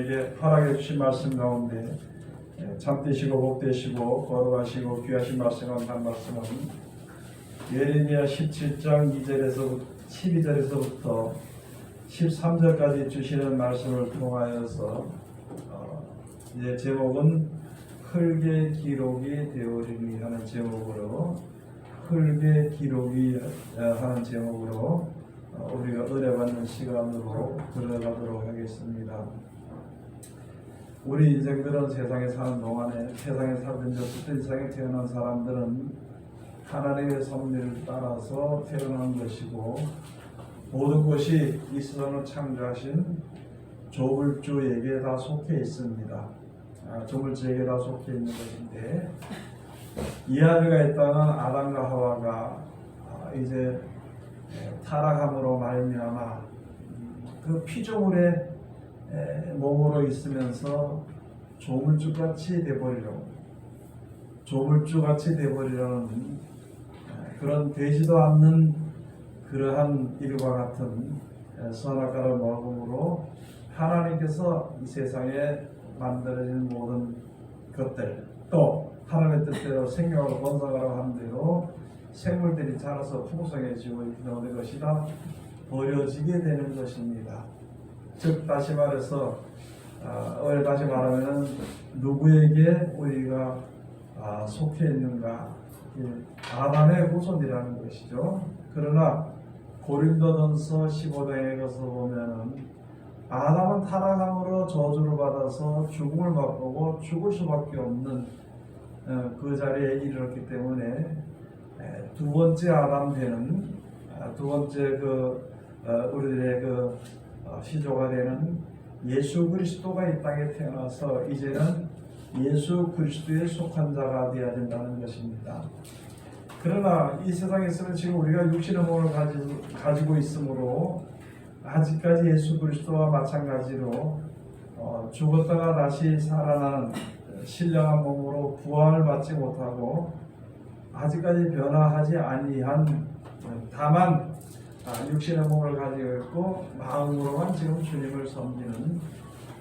우리에게 허락해 주신 말씀 가운데 참되시고 복되시고 거룩하시고 귀하신 말씀은 한 말씀은 예레미야 17장 2절에서 12절에서부터 13절까지 주시는 말씀을 통하여서 이제 제목은 흙의 기록이 되어리니 하는 제목으로 흙의 기록이 하는 제목으로 우리가 은혜 받는 시간으로 들어가도록 하겠습니다. 우리 인생들은 세상에 사는 동안에 세상에 살던 적부터 세상에 태어난 사람들은 하나님의 섭리를 따라서 태어난 것이고 모든 것이 이 세상을 창조하신 조물주에게 다 속해 있습니다. 조물주에게 다 속해 있는 것인데 이하드가 있다는 아담과 하와가 이제 타락함으로 말미암아 그 피조물의 몸으로 있으면서 조물주같이 되버리려는 그런 되지도 않는 그러한 일과 같은 선악과를 먹음으로 하나님께서 이 세상에 만들어진 모든 것들 또 하나님의 뜻대로 생명을 번성하라고 한 대로 생물들이 자라서 풍성해지고 있는 것이 다 버려지게 되는 것입니다. 즉 다시 말해서 다시 말하면 누구에게 우리가 속해 있는가? 아담의 후손이라는 것이죠. 그러나 고린도전서 15장에 가서 보면은 아담은 타락함으로 저주를 받아서 죽음을 맛보고 죽을 수밖에 없는 그 자리에 이르렀기 때문에 두 번째 아담 되는 두 번째 우리들의 시조가 되는 예수 그리스도가 이 땅에 태어나서 이제는 예수 그리스도에 속한 자가 되어야 된다는 것입니다. 그러나 이 세상에서는 지금 우리가 육신의 몸을 가지고 있으므로 아직까지 예수 그리스도와 마찬가지로 죽었다가 다시 살아나는 신령한 몸으로 부활을 받지 못하고 아직까지 변화하지 아니한 다만 육신의 몸을 가지고 있고 마음으로만 지금 주님을 섬기는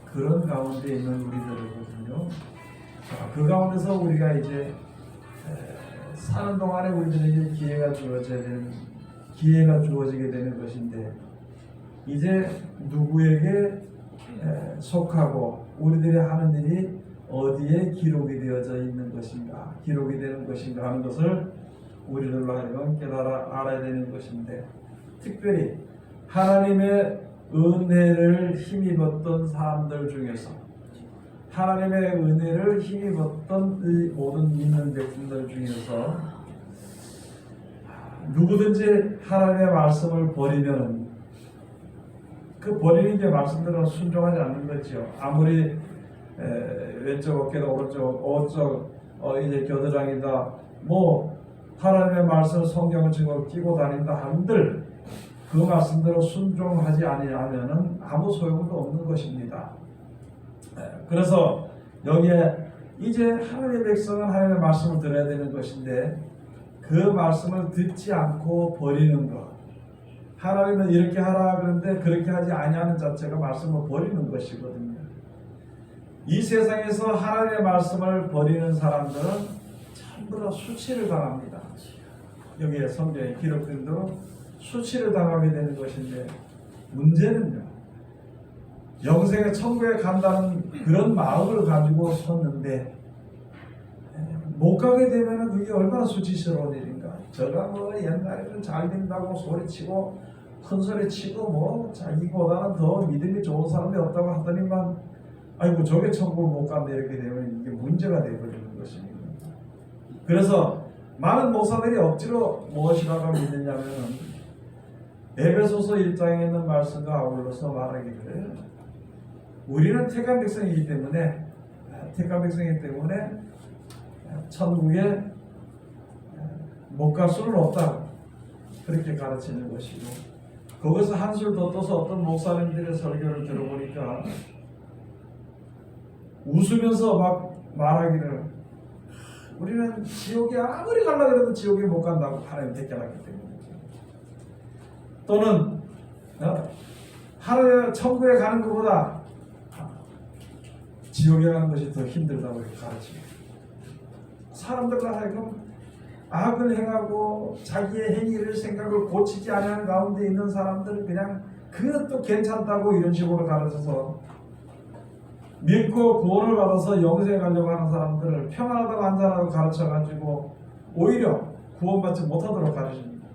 그런 가운데 있는 우리들이거든요. 그 가운데서 우리가 이제 사는 동안에 우리들에게 기회가 주어지게 되는 것인데 이제 누구에게 속하고 우리들이 하는 일이 어디에 기록이 되어져 있는 것인가, 기록이 되는 것인가 하는 것을 우리들로 하여금 깨달아 알아야 되는 것인데 특별히 하나님의 은혜를 힘입었던 사람들 중에서 하나님의 은혜를 힘입었던 이 모든 믿는 백성들 중에서 누구든지 하나님의 말씀을 버리면 그 버리는 게 말씀대로 순종하지 않는 거죠. 아무리 왼쪽 어깨다 오른쪽 이제 겨드랑이다 하나님의 말씀 성경을 지금 끼고 다닌다 한들 그 말씀대로 순종하지 아니하면은 아무 소용도 없는 것입니다. 그래서 여기에 이제 하나님의 백성은 하나님의 말씀을 들어야 되는 것인데 그 말씀을 듣지 않고 버리는 것, 하나님은 이렇게 하라 그러는데 그렇게 하지 아니하는 자체가 말씀을 버리는 것이거든요. 이 세상에서 하나님의 말씀을 버리는 사람들은 전부 다 수치를 당합니다. 여기에 성경에 기록된 대로 수치를 당하게 되는 것인데 문제는요, 영생의 천국에 간다는 그런 마음을 가지고 섰는데 못 가게 되면 그게 얼마나 수치스러운 일인가. 제가 옛날에는 잘 된다고 소리치고 큰 소리치고 자기보다는 더 믿음이 좋은 사람이 없다고 하더니만 아이고 저게 천국을 못 간다 이렇게 되면 이게 문제가 되어버리는 것입니다. 그래서 많은 목사들이 억지로 무엇이라고 믿느냐면 에베소서 1장에 있는 말씀과 아울러서 말하기를 우리는 택한 백성이기 때문에 천국에 못 갈 수는 없다 그렇게 가르치는 것이고 거기서 한술 더 떠서 어떤 목사님들의 설교를 들어보니까 웃으면서 막 말하기를 우리는 지옥에 아무리 가려고 해도 지옥에 못 간다고 하나님 택해놨기 때문에 또는 하나님 천국에 가는 것보다 지옥에 가는 것이 더 힘들다고 가르칩니다. 사람들로 하여금 악을 행하고 자기의 행위를 생각을 고치지 않는 가운데 있는 사람들은 그냥 그것도 괜찮다고 이런 식으로 가르쳐서 믿고 구원을 받아서 영생에 가려고 하는 사람들을 평안하다고 안전하다고 가르쳐가지고 오히려 구원받지 못하도록 가르칩니다.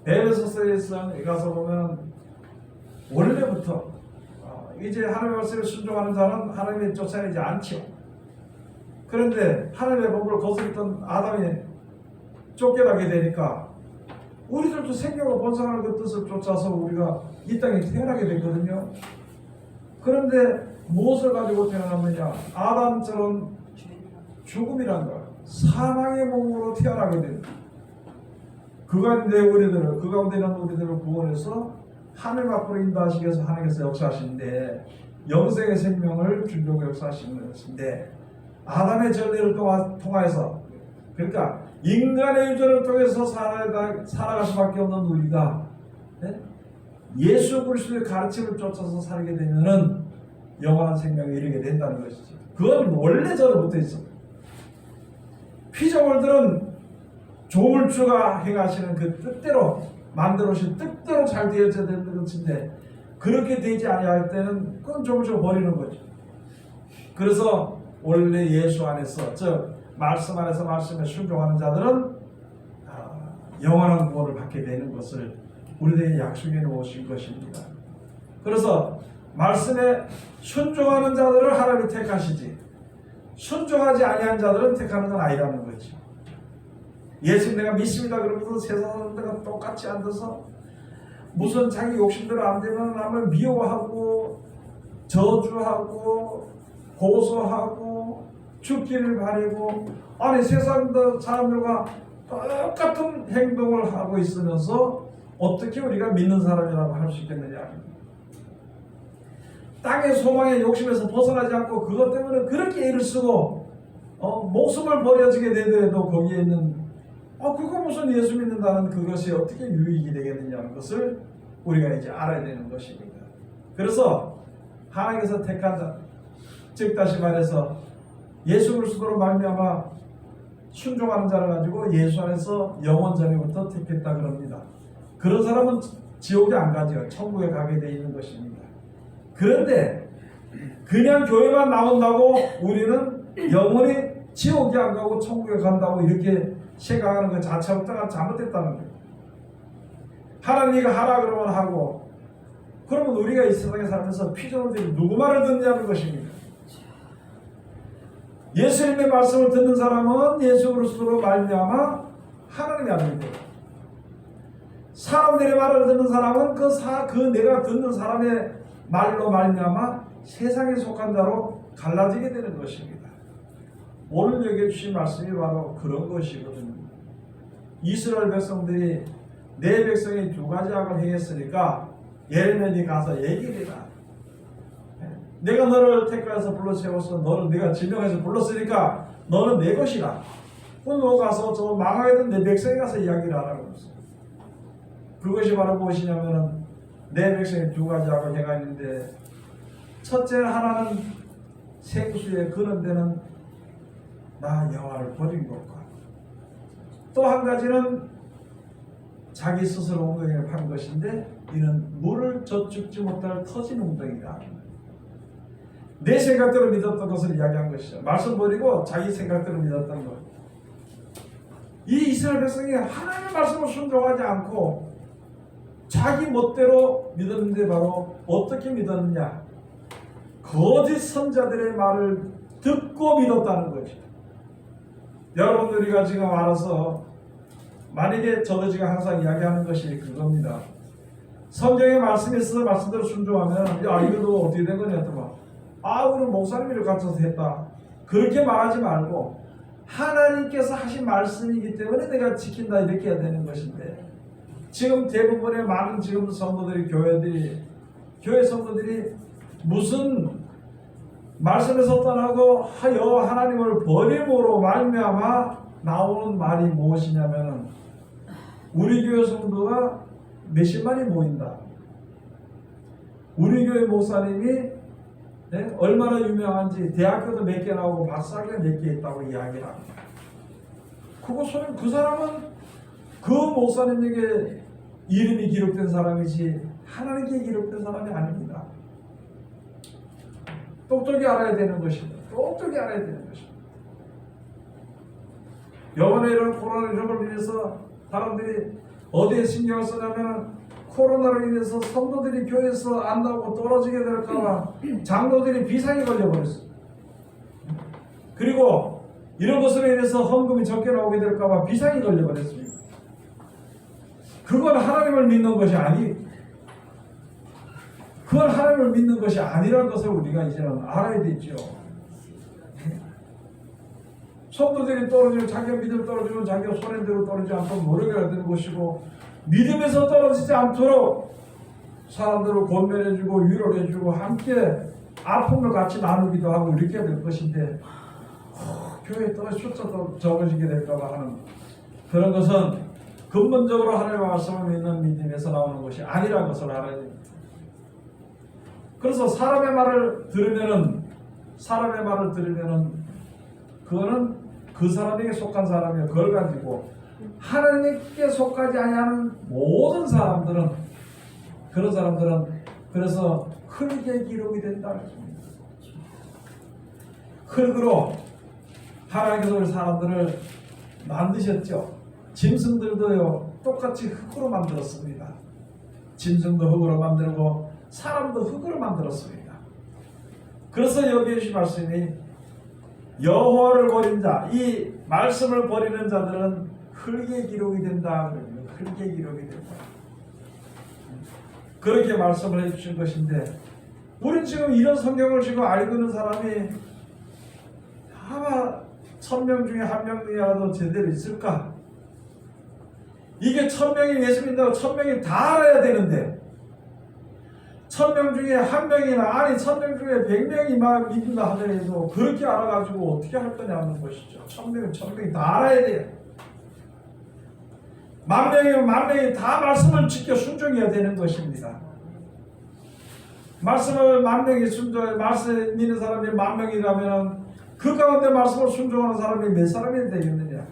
에베소서에 가서 보면 원래부터 이제 하나님의 말씀에 순종하는 자는 하나님의 쫓아내지 않지요. 그런데 하나님의 법을 거스르던 아담이 쫓겨나게 되니까 우리들도 생명과 본성을 그 뜻을 쫓아서 우리가 이 땅에 태어나게 됐거든요. 그런데 무엇을 가지고 태어났느냐? 아담처럼 죽음이란 것, 사망의 몸으로 태어나게 됩니다. 그 가운데 있는 우리들을 구원해서 하늘 앞으로 인도하시기 위해서 하나님께서 역사하시는데 영생의 생명을 주려고 역사하시는 것인데 아담의 전례를 통하여서 그러니까 인간의 유전을 통해서 살아갈 수밖에 없는 우리가 예수 그리스도의 가르침을 쫓아서 살게 되면은 영원한 생명에 이르게 된다는 것이죠. 그건 원래 전부터 있습니다. 피조물들은 조물주가 행하시는 그 뜻대로 만들어오신 뜻대로 잘 되어져야 되는 것인데 그렇게 되지 아니할 때는 그건 조물주가 버리는 거죠. 그래서 원래 예수 안에서 즉 말씀 안에서 말씀에 순종하는 자들은 영원한 구원을 받게 되는 것을 우리에게 약속해 놓으신 것입니다. 그래서 말씀에 순종하는 자들을 하나님이 택하시지 순종하지 아니한 자들은 택하는 건 아니라는 거죠. 예수 내가 믿습니다 그러면서 세상 사람들과 똑같이 앉아서 무슨 자기 욕심대로 안 되면 남을 미워하고 저주하고 고소하고 죽기를 바라고 아니 세상 사람들과 똑같은 행동을 하고 있으면서 어떻게 우리가 믿는 사람이라고 할 수 있겠느냐. 땅의 소망의 욕심에서 벗어나지 않고 그것 때문에 그렇게 애를 쓰고 목숨을 버려지게 되더라도 거기에 있는 그거 무슨 예수 믿는다는 그것이 어떻게 유익이 되겠느냐는 것을 우리가 이제 알아야 되는 것입니다. 그래서 하나님께서 택한 자, 즉 다시 말해서 예수 그리스도로 말미암아 순종하는 자를 가지고 예수 안에서 영원 전에부터 택했다 그럽니다. 그런 사람은 지옥에 안 가죠. 천국에 가게 돼 있는 것입니다. 그런데 그냥 교회만 나온다고 우리는 영원히 지옥에 안 가고 천국에 간다고 이렇게 생각하는 것 자체부터가 잘못됐다는 거예요. 하나님이 하라 그러면 하고 그러면 우리가 이 세상에 살면서 피조물들이 누구 말을 듣냐는 것입니다. 예수님의 말씀을 듣는 사람은 예수 그리스도로 말미암아 하나님의 아들이고 사람들의 말을 듣는 사람은 그 내가 듣는 사람의 말로 말미암아 세상에 속한 자로 갈라지게 되는 것입니다. 오늘 여기에 주신 말씀이 바로 그런 것이거든요. 이스라엘 백성들이 내 백성이 두 가지 악을 행했으니까 예레미야니 가서 얘기를 해라. 내가 너를 택하여서 불러세워서 너를 내가 지명해서 불렀으니까 너는 내 것이라. 너 가서 저 망하게 된 내 백성에 가서 이야기를 하라고 했어요. 그것이 바로 무엇이냐면은 내 백성이 두 가지 악을 행하는데 첫째 하나는 생수에 그런 데는 나 여호와를 버린 것과 또 한 가지는 자기 스스로 웅덩이를 판 것인데 이는 물을 젖죽지 못할 터진 웅덩이다. 내 생각대로 믿었던 것을 이야기한 것이죠. 말씀 버리고 자기 생각대로 믿었던 것. 이 이스라엘 백성이 하나님의 말씀을 순종하지 않고 자기 멋대로 믿었는데 바로 어떻게 믿었느냐? 거짓 선자들의 말을 듣고 믿었다는 거죠. 여러분 우리가 지금 알아서 만약에 저도 지금 항상 이야기하는 것이 그겁니다. 성경의 말씀에 있어서 말씀대로 순종하면 이것도 어떻게 된 거냐 우리는 목사님을 갖춰서 했다. 그렇게 말하지 말고 하나님께서 하신 말씀이기 때문에 내가 지킨다 이렇게 해야 되는 것인데 지금 대부분의 많은 지금 성도들이 교회 성도들이 무슨 말씀에서 떠나고 하나님을 버림으로 말미암아 나오는 말이 무엇이냐면은 우리 교회 성도가 몇십만이 모인다. 우리 교회 목사님이 얼마나 유명한지 대학교도 몇 개 나오고 박사학위가 몇 개 있다고 이야기를 합니다. 그것은 그 사람은 그 목사님에게 이름이 기록된 사람이지 하나님께 기록된 사람이 아닙니다. 똑똑히 알아야 되는 것입니다. 똑똑히 알아야 되는 것입니다. 이번에 이런 코로나19를 인해서 사람들이 어디에 신경을 쓰냐면 코로나로 인해서 성도들이 교회에서 안 나오고 떨어지게 될까봐 장로들이 비상이 걸려버렸어요. 그리고 이런 것으로 인해서 헌금이 적게 나오게 될까봐 비상이 걸려버렸습니다. 그건 하나님을 믿는 것이 그건 하나님을 믿는 것이 아니라는 것을 우리가 이제는 알아야 되죠. 성도들이 떨어지고 자기가 믿음 떨어지면 자기가 손해대로 떨어지지 않도록 노력해야 되는 것이고, 믿음에서 떨어지지 않도록 사람들을 권면해주고 위로를 해주고 함께 아픔을 같이 나누기도 하고 이렇게 될 것인데, 교회에 또 숫자도 적어지게 될까봐 하는 그런 것은 근본적으로 하나님의 말씀을 믿는 믿음에서 나오는 것이 아니라는 것을 알아야 됩니다. 그래서 사람의 말을 들으면은 그거는 그 사람에게 속한 사람이에요. 그걸 가지고 하나님께 속하지 아니하는 모든 사람들은, 그런 사람들은 그래서 흙에 기록이 된다는 것입니다. 흙으로 하나님께서 우리 사람들을 만드셨죠. 짐승들도요 똑같이 흙으로 만들었습니다. 짐승도 흙으로 만들고 사람도 흙으로 만들었습니다. 그래서 여기 주신 말씀이 여호와를 버린 자, 이 말씀을 버리는 자들은 흙에 기록이 된다. 흙에 기록이 된다. 그렇게 말씀을 해주신 것인데, 우리는 지금 이런 성경을 지금 알고 있는 사람이 아마 1000명 중에 1명이라도 제대로 있을까? 이게 1000명이 예수 믿는다고 1000명이 다 알아야 되는데, 1000명 중에 1명이나, 아니 1000명 중에 100명이 막 믿는다 하더라도 그렇게 알아가지고 어떻게 할 거냐는 것이죠. 1000명이 다 알아야 돼요. 10,000명이면 10,000명이 다 말씀을 지켜 순종해야 되는 것입니다. 말씀을 10,000명이 순종해, 말씀 믿는 사람이 10,000명이라면 그 가운데 말씀을 순종하는 사람이 몇 사람이 되겠느냐?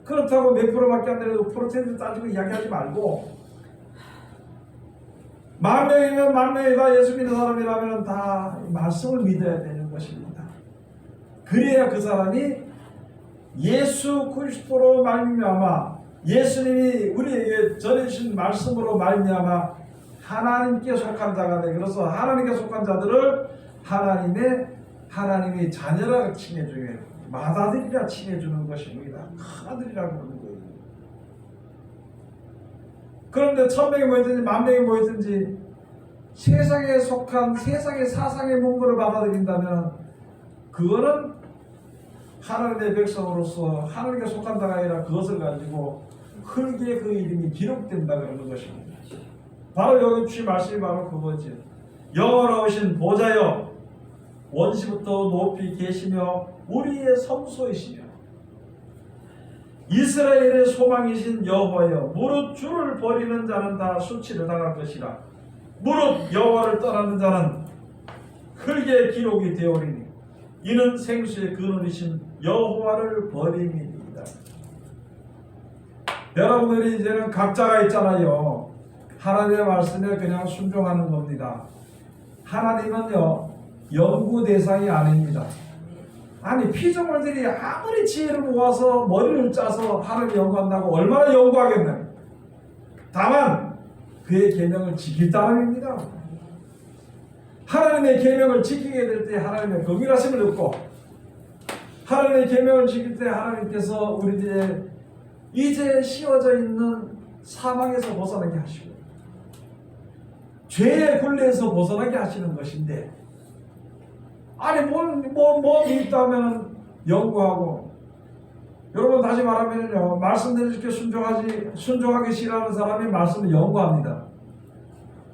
그렇다고 몇 프로밖에 안 되려도 프로센트 따지고 이야기하지 말고, 10,000명이면 10,000명이 다 예수 믿는 사람이라면 다 말씀을 믿어야 되는 것입니다. 그래야 그 사람이 예수 그리스도로 말미암아, 예수님이 우리에게 전해주신 말씀으로 말미암아 하나님께 속한 자가 돼. 그래서 하나님께 속한 자들을 하나님의 자녀라 칭해주게, 맏아들이라 칭해주는 것입니다. 큰아들이라고 하는 거예요. 그런데 1000명이 모이든지 10,000명이 모이든지 세상에 속한 세상의 사상의 문구를 받아들인다면 그거는 하나님의 백성으로서 하나님께 속한 자가 아니라 그것을 가지고 흙에 그 이름이 기록된다 그러는 것입니다. 바로 여기 주신 말씀이 바로 그거지. 영원하신 보좌여, 원시부터 높이 계시며 우리의 성소이시며 이스라엘의 소망이신 여호와여, 무릇 주를 버리는 자는 다 수치를 당할 것이라. 무릇 여호와를 떠나는 자는 흙에 기록이 되오리니 이는 생수의 근원이신 여호와를 버림이니이다. 여러분들이 이제는 각자가 있잖아요. 하나님의 말씀에 그냥 순종하는 겁니다. 하나님은요 연구 대상이 아닙니다. 아니 피조물들이 아무리 지혜를 모아서 머리를 짜서 하나님을 연구한다고 얼마나 연구하겠나요? 다만 그의 계명을 지킬 따름입니다. 하나님의 계명을 지키게 될 때 하나님의 긍휼하심을 얻고, 하나님의 계명을 지킬 때 하나님께서 우리들의 이제 씌워져 있는 사망에서 벗어나게 하시고 죄의 굴레에서 벗어나게 하시는 것인데, 아니 뭐 있다면 연구하고, 여러분 다시 말하면요 말씀대로 이렇게 순종하기 싫어하는 사람이 말씀을 연구합니다.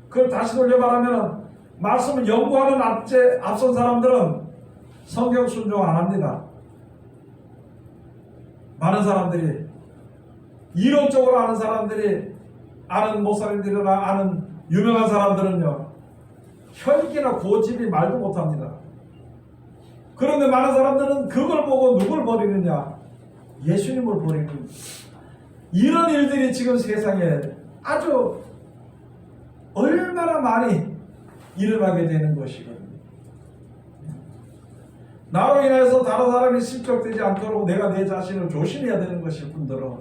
그걸 다시 돌려 말하면 말씀을 연구하는 앞선 사람들은 성경 순종 안 합니다. 많은 사람들이 이론적으로 아는 사람들이, 아는 목사님들이나 아는 유명한 사람들은요 혈기나 고집이 말도 못합니다. 그런데 많은 사람들은 그걸 보고 누굴 버리느냐? 예수님을 버리는, 이런 일들이 지금 세상에 아주 얼마나 많이 일어나게 되는 것이거든요. 나로 인해서 다른 사람이 실격되지 않도록 내가 내 자신을 조심해야 되는 것일 뿐더러,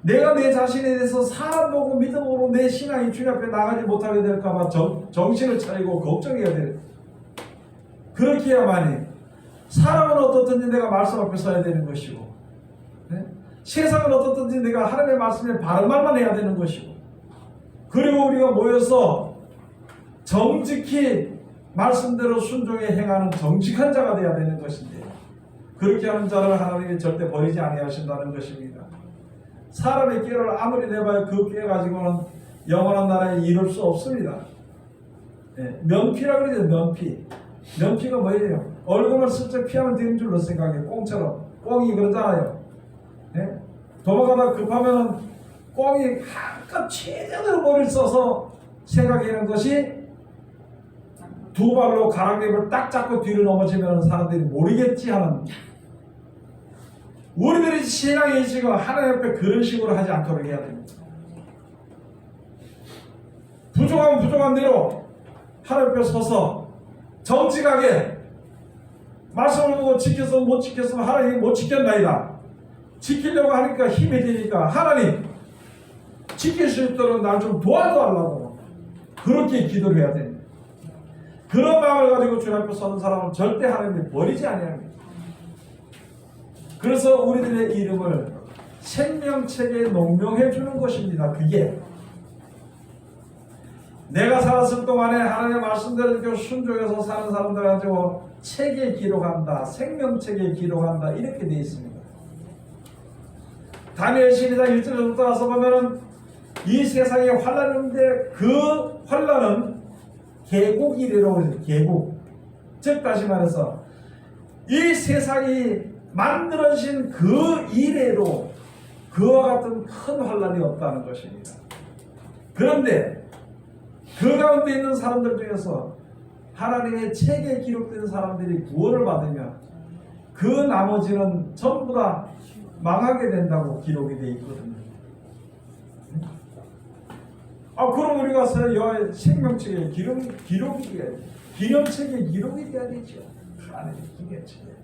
내가 내 자신에 대해서 사람 보고 믿음으로 내 신앙이 주님 앞에 나가지 못하게 될까봐 정신을 차리고 걱정해야 돼. 그렇게 해야만이 사람은 어떻든지 내가 말씀 앞에 서야 되는 것이고, 네? 세상은 어떻든지 내가 하나님의 말씀에 바른 말만 해야 되는 것이고, 그리고 우리가 모여서 정직히 말씀대로 순종해 행하는 정직한 자가 되어야 되는 것인데, 그렇게 하는 자를 하나님이 절대 버리지 아니하신다는 것입니다. 사람의 꾀를 아무리 내봐야 그 꾀 가지고는 영원한 나라에 이룰 수 없습니다. 네, 면피라 그러죠. 면피가 뭐예요? 얼굴만 슬쩍 피하면 되는 줄로 생각해. 꽁처럼. 꽁이 그러잖아요. 네? 도망가다 급하면 꽁이 한껏 최대한으로 머리를 써서 생각하는 것이, 두 발로 가랑비를 딱 잡고 뒤로 넘어지면 사람들이 모르겠지 하는, 우리들이 신앙의 지금 하나님 앞에 그런 식으로 하지 않도록 해야 됩니다. 부족하면 부족한 대로 하나님 앞에 서서 정직하게 말씀을 보고 지켰으면 못 지켰으면 하나님이 못 지켰나이다. 지키려고 하니까 힘이 되니까 하나님 지킬 수 있도록 날 좀 도와달라고 그렇게 기도를 해야 됩니다. 그런 마음을 가지고 주님 앞에 서는 사람은 절대 하나님이 버리지 아니합니다. 그래서 우리들의 이름을 생명책에 농명해 주는 것입니다. 그게 내가 살았을 동안에 하나님의 말씀대로 순종해서 사는 사람들 가지고 책에 기록한다, 생명책에 기록한다, 이렇게 되어 있습니다. 다니엘 12장 1절부터 가서 보면은 이 세상에 환란이 있는데 그 환란은 계곡이라고 해서 계곡, 즉 다시 말해서 이 세상이 만들어진 그 이래로 그와 같은 큰 환란이 없다는 것입니다. 그런데 그 가운데 있는 사람들 중에서 하나님의 책에 기록된 사람들이 구원을 받으면 그 나머지는 전부 다 망하게 된다고 기록이 되어 있거든요. 그럼 우리가 여호와의 생명책에 기념책에 기록이 돼야 되죠. 하나님의 기념책에.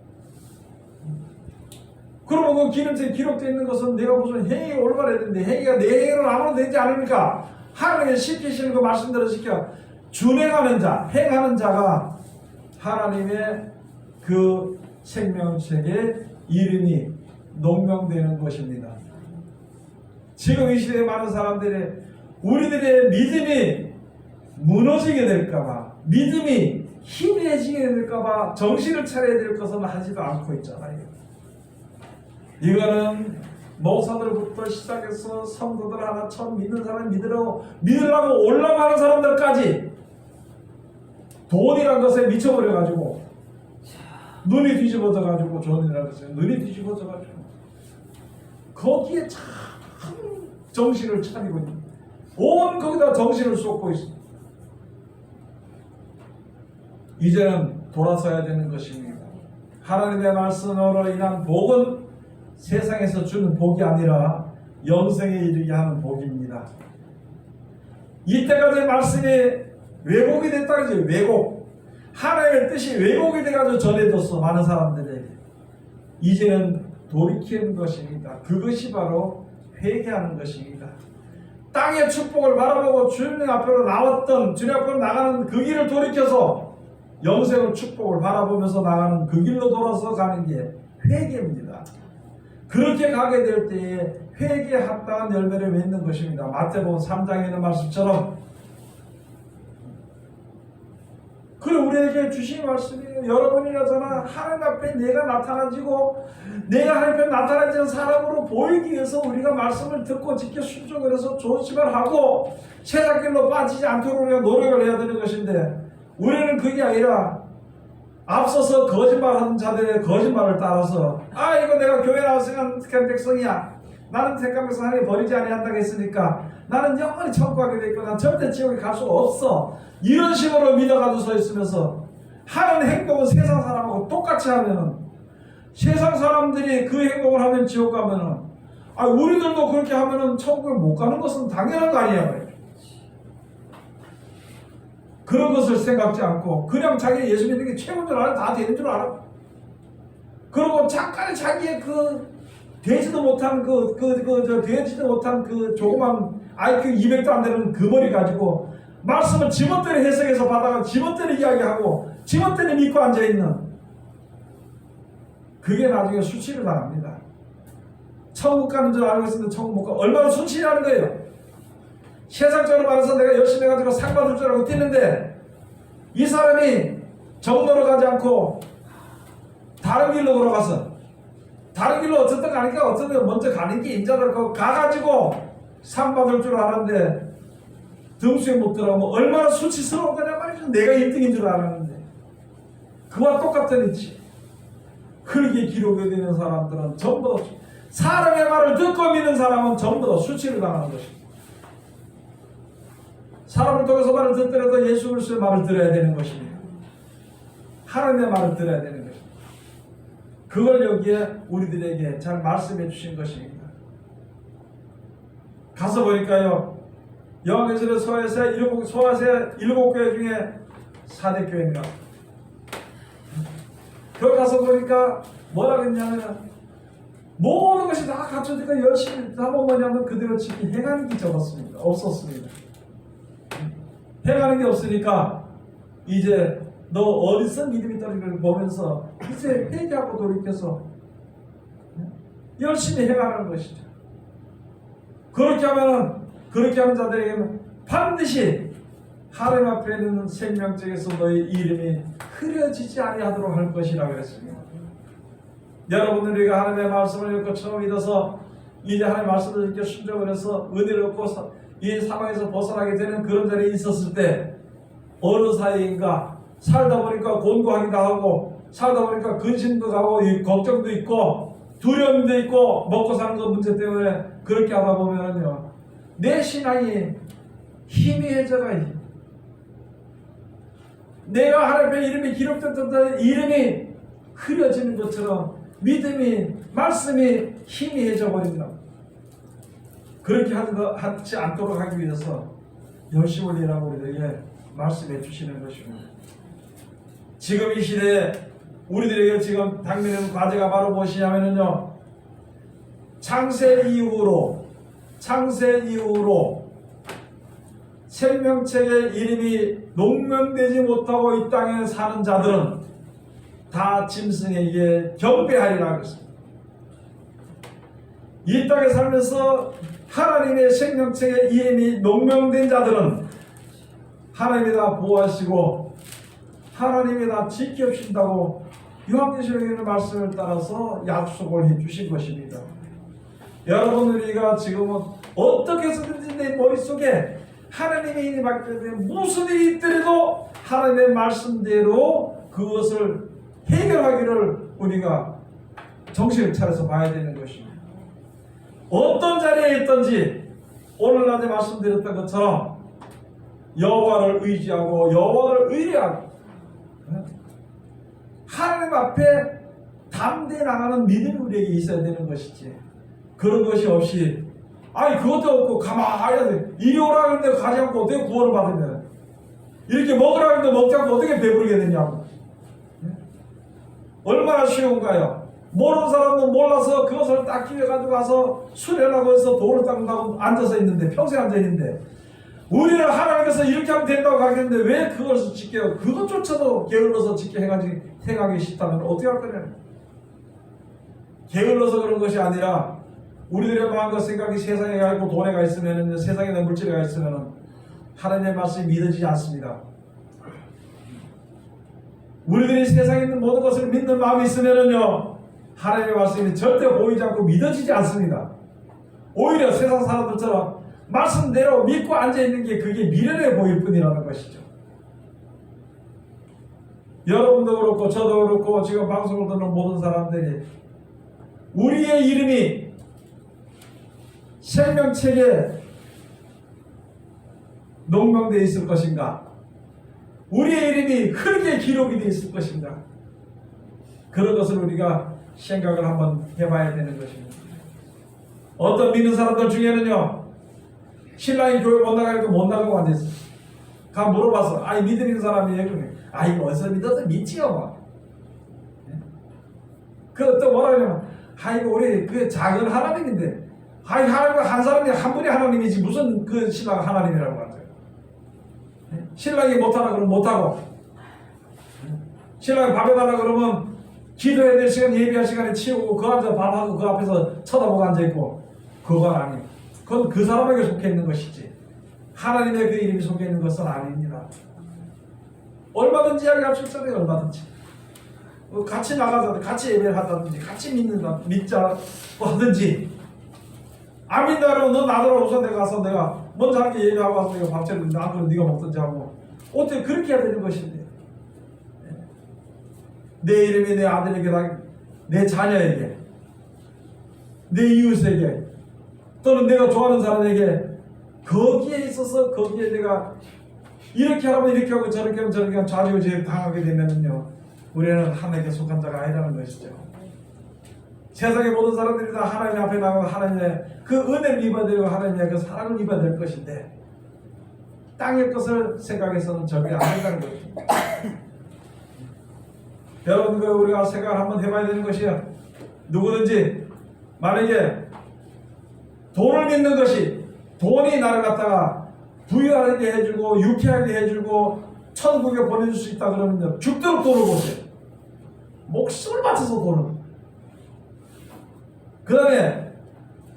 그러면 그 기념책에 기록되어 있는 것은 내가 무슨 행위가 올바라야 되는데, 행위가 내 행위로 아무런 되지 않으니까 하나님의 시키시는 그 말씀대로 시켜 준행하는 자, 행하는 자가 하나님의 그 생명책에 이름이 농명되는 것입니다. 지금 이 시대에 많은 사람들이 우리들의 믿음이 무너지게 될까봐, 믿음이 희미해지게 될까봐 정신을 차려야 될 것은 하지도 않고 있잖아요. 이거는 목사들부터 시작해서 성도들 하나 처음 믿는 사람 믿으라고 올라가는 사람들까지 돈이란 것에 미쳐버려가지고 눈이 뒤집어져가지고, 돈이라는 것에 눈이 뒤집어져가지고 거기에 참 정신을 차리고 있는, 온 거기다 정신을 쏟고 있습니다. 이제는 돌아서야 되는 것입니다. 하나님의 말씀으로 인한 복은 세상에서 주는 복이 아니라 영생에 이르게 하는 복입니다. 이때까지 말씀이 왜곡이 됐다 그러죠. 왜곡. 하나님의 뜻이 왜곡이 돼가지고 전해졌어, 많은 사람들에게. 이제는 돌이키는 것입니다. 그것이 바로 회개하는 것입니다. 땅의 축복을 바라보고 주님 앞으로 나왔던, 주님 앞으로 나가는 그 길을 돌이켜서 영생의 축복을 바라보면서 나가는 그 길로 돌아서 가는 게 회개입니다. 그렇게 가게 될 때에 회개에 합당한 열매를 맺는 것입니다. 마태복음 3장에 있는 말씀처럼. 그래, 우리에게 주신 말씀이에요. 여러분이라잖아. 하나님 앞에 내가 나타나지고 내가 하나님 앞에 나타나지는 사람으로 보이기 위해서 우리가 말씀을 듣고 지켜 순종을 해서 조심을 하고 세상길로 빠지지 않도록 우리가 노력을 해야 되는 것인데, 우리는 그게 아니라 앞서서 거짓말하는 자들의 거짓말을 따라서 이거 내가 교회 나왔으면 어떻게 백성이야, 나는 택함에서 하나님이 버리지 아니한다고 했으니까 나는 영원히 천국 가게 돼 있고 난 절대 지옥에 갈 수가 없어. 이런 식으로 믿어가지고 서 있으면서 하는 행동은 세상 사람하고 똑같이 하면은, 세상 사람들이 그 행동을 하면 지옥 가면은, 우리들도 그렇게 하면은 천국에 못 가는 것은 당연한 거 아니야. 그런 것을 생각지 않고 그냥 자기 예수 믿는 게 최고인 줄 알아. 다 되는 줄 알아. 그리고 잠깐 자기의 되지도 못한 되지도 못한 조그만 IQ 200도 안 되는 그 머리 가지고 말씀을 지멋대로 해석해서 받아가 지멋대로 이야기하고 지멋대로 믿고 앉아있는, 그게 나중에 수치를 당합니다. 천국 가는 줄 알고 있었는데 천국 못 가. 얼마나 수치라는 거예요. 세상적으로 말해서 내가 열심히 해가지고 상 받을 줄 알고 뛰는데 이 사람이 정로로 가지 않고 다른 길로 걸어가서, 다른 길로 어쨌든 가니까 어쨌든 먼저 가는 게 인자들 가가지고 상 받을 줄 알았는데 등수에 못 들어가면 얼마나 수치스러운 거냐 말이죠. 내가 1등인 줄 알았는데. 그와 똑같은 이치. 그렇게 기록이 되는 사람들은 전부 다, 사람의 말을 듣고 믿는 사람은 전부 다 수치를 당하는 것입니다. 사람을 통해서 말을 듣더라도 예수 그리스도의 말을 들어야 되는 것입니다. 하나님의 말을 들어야 되는 것입니다. 그걸 여기에 우리들에게 잘 말씀해 주신 것입니다. 가서 보니까요, 요한계시록 소아세 7교회 중에 4대 교회인가. 거기 가서 보니까 뭐라 그랬냐면, 모든 것이 다 갖춰지니까 열심히 하면 뭐냐면 그대로 지키 행하는 게 적었습니다. 없었습니다. 행하는 게 없으니까 이제 너 어디서 믿음이 떨어지는 걸 보면서 이제 회개하고 돌이켜서 열심히 행하는 것이죠. 그렇게 하는 자들에게는 반드시 하나님 앞에 있는 생명책에서 너의 이름이 흐려지지 아니하도록 할 것이라 그랬습니다. 여러분들이 하나님의 말씀을 읽고 처음 믿어서 이제 하나님의 말씀을 읽고 순종을 해서 은혜를 얻고 이 상황에서 벗어나게 되는 그런 자리에 있었을 때 어느 사이인가 살다 보니까 곤고하기도 하고 살다 보니까 근심도 가고 걱정도 있고 두려움도 있고 먹고 사는 것 문제 때문에 그렇게 하다 보면요, 내 신앙이 희미해져가 있어요. 내가 하나님의 이름이 기록됐던 이름이 흐려지는 것처럼 믿음이, 말씀이 희미해져 버린다. 그렇게 하지 않도록 하기 위해서 열심을 일하고 우리들에게 말씀해 주시는 것입니다. 지금 이 시대에 우리들에게 지금 당면한 과제가 바로 무엇이냐면요, 창세 이후로 생명책의 이름이 농명되지 못하고 이 땅에 사는 자들은 다 짐승에게 경배하리라 그랬습니다. 이 땅에 살면서 하나님의 생명책의 이름이 농명된 자들은 하나님이 다 보호하시고 하나님이 다 지켜주신다고 요한계시록에 있는 말씀을 따라서 약속을 해주신 것입니다. 여러분, 우리가 지금은 어떻게 해서든지 내 머릿속에 하나님의 일이 맡겨진 무슨 일이 있더라도 하나님의 말씀대로 그것을 해결하기를 우리가 정신을 차려서 봐야 되는 것입니다. 어떤 자리에 있든지 오늘 낮에 말씀드렸던 것처럼 여호와를 의지하고 여호와를 의뢰하고 하나님 앞에 담대히 나가는 믿음이 우리에게 있어야 되는 것이지, 그런 것이 없이 그것도 없고 가만히 이리 오라 하는데 가지 않고 어떻게 구원을 받으면, 이렇게 먹으라 하는데 먹지 않고 어떻게 배부르게 되냐고. 얼마나 쉬운가요? 모르는 사람은 몰라서 그것을 딱 기회가지고 가서 수련하고 해서 도를 닦는다고 앉아서 있는데, 평생 앉아있는데, 우리는 하나님께서 이렇게 하면 된다고 가겠는데 왜 그것을 지켜요? 그것조차도 게을러서 지켜 행하기 싫다면 어떻게 할 거냐? 게을러서 그런 것이 아니라 우리들의 마음과 생각이 세상에 가 있고 돈에 가 있으면, 세상에 는 물질에 가 있으면 하나님의 말씀이 믿어지지 않습니다. 우리들이 세상에 있는 모든 것을 믿는 마음이 있으면요, 하나님의 말씀이 절대 보이지 않고 믿어지지 않습니다. 오히려 세상 사람들처럼 말씀대로 믿고 앉아있는 게 그게 미련해 보일 뿐이라는 것이죠. 여러분도 그렇고 저도 그렇고 지금 방송을 듣는 모든 사람들이 우리의 이름이 생명책에 농명되어 있을 것인가? 우리의 이름이 흙에 기록이 되어 있을 것인가? 그런 것을 우리가 생각을 한번 해봐야 되는 것입니다. 어떤 믿는 사람들 중에는요, 신랑이 교회 못 나가니까 못 나가고 앉아있어. 가 물어봤어. 아이, 믿는 사람이에요? 그러네. 아이, 어디서 믿어서 믿지요? 그 또 뭐라 그러냐면, 아이고, 우리 그 작은 하나님인데, 아이, 하나님 한 사람이 한 분이 하나님이지 무슨 그 신랑 하나님이라고 하죠. 신랑이 못하라 그러면 못하고, 신랑이 밥 해달라 그러면 기도해야 될 시간, 예배할 시간에 치우고 그 앉아 밥하고 그 앞에서 쳐다보고 앉아있고, 그건 아니에요. 그건 그 사람에게 속해 있는 것이지 하나님의 그 이름이 속해 있는 것은 아닙니다. 얼마든지 이야기할 수 있잖아요. 얼마든지 같이 나가자, 같이 예배를 하다든지, 같이 믿자 하든지. 안 믿는다 그러면 너 나더러 우선 내가 가서 내가 먼저 함께 예배하고 와서 내가 밥 차리는데 안 그러면 네가 먹든지 하고. 어떻게 그렇게 해야 되는 것인데, 내 이름이 내 아들에게, 내 자녀에게, 내 이웃에게, 또는 내가 좋아하는 사람에게, 거기에 있어서 거기에 내가 이렇게 하면 이렇게 하고 저렇게 하면 저렇게 하면 좌지우지 당하게 되면은요, 우리는 하나님께 속한 자가 아니라는 것이죠. 세상의 모든 사람들이 다 하나님 앞에 나가고 하나님의 그 은혜를 입어야 되고 하나님의 그 사랑을 입어야 될 것인데, 땅의 것을 생각해서는 절대 안 된다는 것입니다. 여러분, 우리가 생각을 한번 해봐야 되는 것이에요. 누구든지 만약에 돈을 믿는 것이, 돈이 나를 갖다가 부유하게 해주고 유쾌하게 해주고 천국에 보내줄 수 있다 그러면요, 죽도록 돈을 보세요. 목숨을 바쳐서 돈을. 그 다음에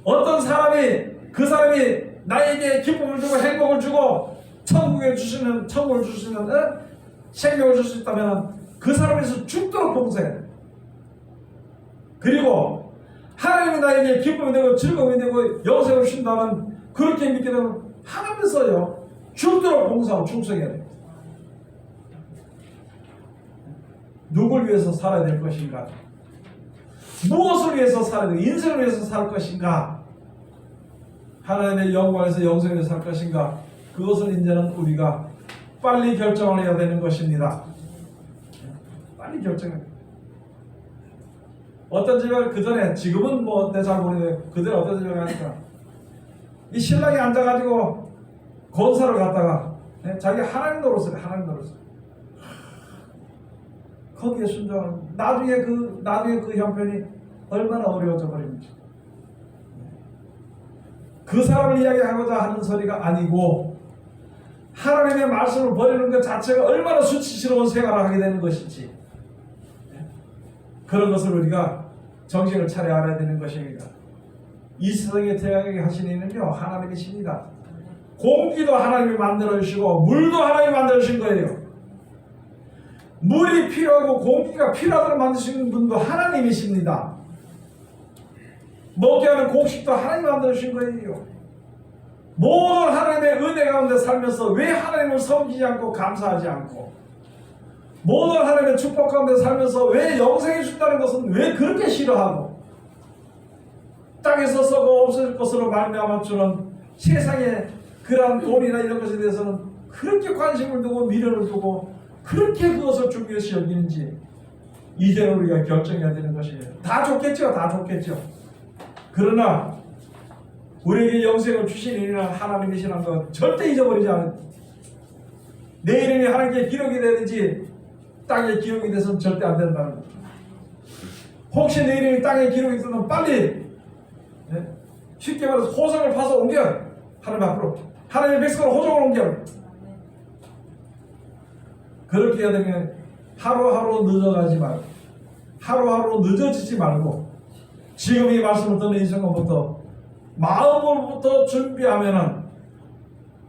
어떤 사람이, 그 사람이 나에게 기쁨을 주고 행복을 주고 천국을 주시는 생명을 줄 수 있다면 그 사람에서 죽도록 봉사해. 그리고 하나님이 나에게 기쁨이 되고 즐거움이 되고 영생을 주신다면, 그렇게 믿게 되면 하나님께서요 죽도록 봉사하고 충성해야 됩니다. 누굴 위해서 살아야 될 것인가? 무엇을 위해서 살아야 될, 인생을 위해서 살 것인가? 하나님의 영광에서 영생을 위해서 살 것인가? 그것을 이제는 우리가 빨리 결정을 해야 되는 것입니다. 빨리 결정해. 어떤 집에 그 전에, 지금은 뭐 내 잘 모르는데 그전에 어떤 집에 가니까 이 신랑이 앉아가지고 권사를 갖다가 자기 하나님 노릇을 거기에 순종하는, 나중에 그 형편이 얼마나 어려워져 버립니까? 그 사람을 이야기하고자 하는 소리가 아니고, 하나님의 말씀을 버리는 것 자체가 얼마나 수치스러운 생활을 하게 되는 것인지, 그런 것을 우리가 정신을 차려 알아야 되는 것입니다. 이 세상에 태어나게 하신 이는요 하나님이십니다. 공기도 하나님이 만들어 주시고 물도 하나님이 만들어 주신 거예요. 물이 필요하고 공기가 필요하도록 만드시는 분도 하나님이십니다. 먹게 하는 곡식도 하나님이 만들어 주신 거예요. 모든 하나님의 은혜 가운데 살면서 왜 하나님을 섬기지 않고 감사하지 않고, 모든 하나님의 축복 가운데 살면서 왜 영생해 준다는 것은 왜 그렇게 싫어하고, 땅에서 썩어 없어질 것으로 말미암아 주는 세상의 그러한 돈이나 이런 것에 대해서는 그렇게 관심을 두고 미련을 두고 그렇게 그것을 중요시 여기는지, 이제는 우리가 결정해야 되는 것이에요. 다 좋겠죠, 다 좋겠죠. 그러나 우리에게 영생을 주신 이는 하나님이시라는 것 절대 잊어버리지 않은, 내 이름이 하나님께 기록이 되든지 땅에 기록이 돼서는 절대 안 된다는 것. 혹시 내 이름이 땅에 기록이 되면 빨리, 쉽게 말해서 호성을 파서 옮겨, 하나님 앞으로 하나님의 백성으로 호성을 옮겨. 그렇게 해야 되면 하루하루 늦어가지 말고, 하루하루 늦어지지 말고, 지금 이 말씀을 듣는 이 순간부터 마음으로부터 준비하면은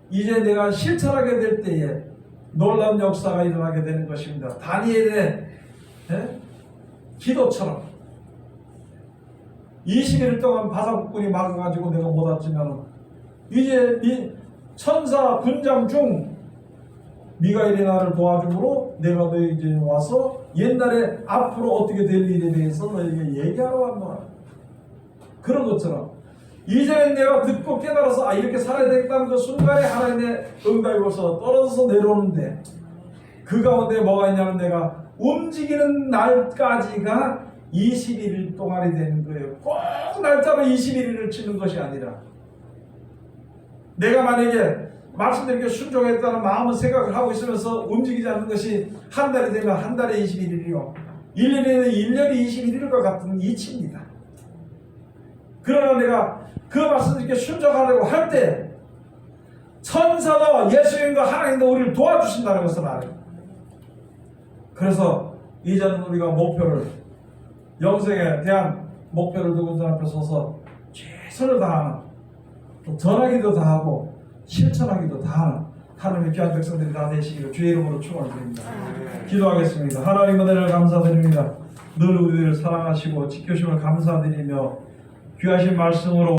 이제 내가 실천하게 될 때에 놀라운 역사가 일어나게 되는 것입니다. 다니엘의 기도처럼 21일 동안 바사국군이 막아가지고 내가 못 왔지만, 이제 천사 군장 중 미가엘이 나를 도와줌으로 내가 너희 이제 와서 옛날에 앞으로 어떻게 될 일에 대해서 너에게 얘기하러 왔노라. 그런 것처럼 이제는 내가 듣고 깨달아서 이렇게 살아야 되겠다는 그 순간에 하나님의 응답이 벌써 떨어져서 내려오는데 그 가운데 뭐가 있냐면 내가 움직이는 날까지가 21일 동안이 되는 거예요. 꼭 날짜로 21일을 치는 것이 아니라 내가 만약에 말씀드린 순종했다는 마음은 생각을 하고 있으면서 움직이지 않는 것이 한 달이 되면 한 달에 21일이요 1년에는 1년이 21일과 같은 이치입니다. 그러나 내가 그 말씀드린 순종하려고 할 때 천사도 예수님과 하나님도 우리를 도와주신다는 것을 알아요. 그래서 이제는 우리가 목표를 영생에 대한 목표를 두고 그 앞에 서서 최선을 다하는 또 전하기도 다하고 실천하기도 다하는 하나님의 귀한 백성들이 다 되시기를 주의 이름으로 축원드립니다. 기도하겠습니다. 하나님 은혜를 감사드립니다. 늘 우리를 사랑하시고 지켜주심을 감사드리며 귀하신 말씀으로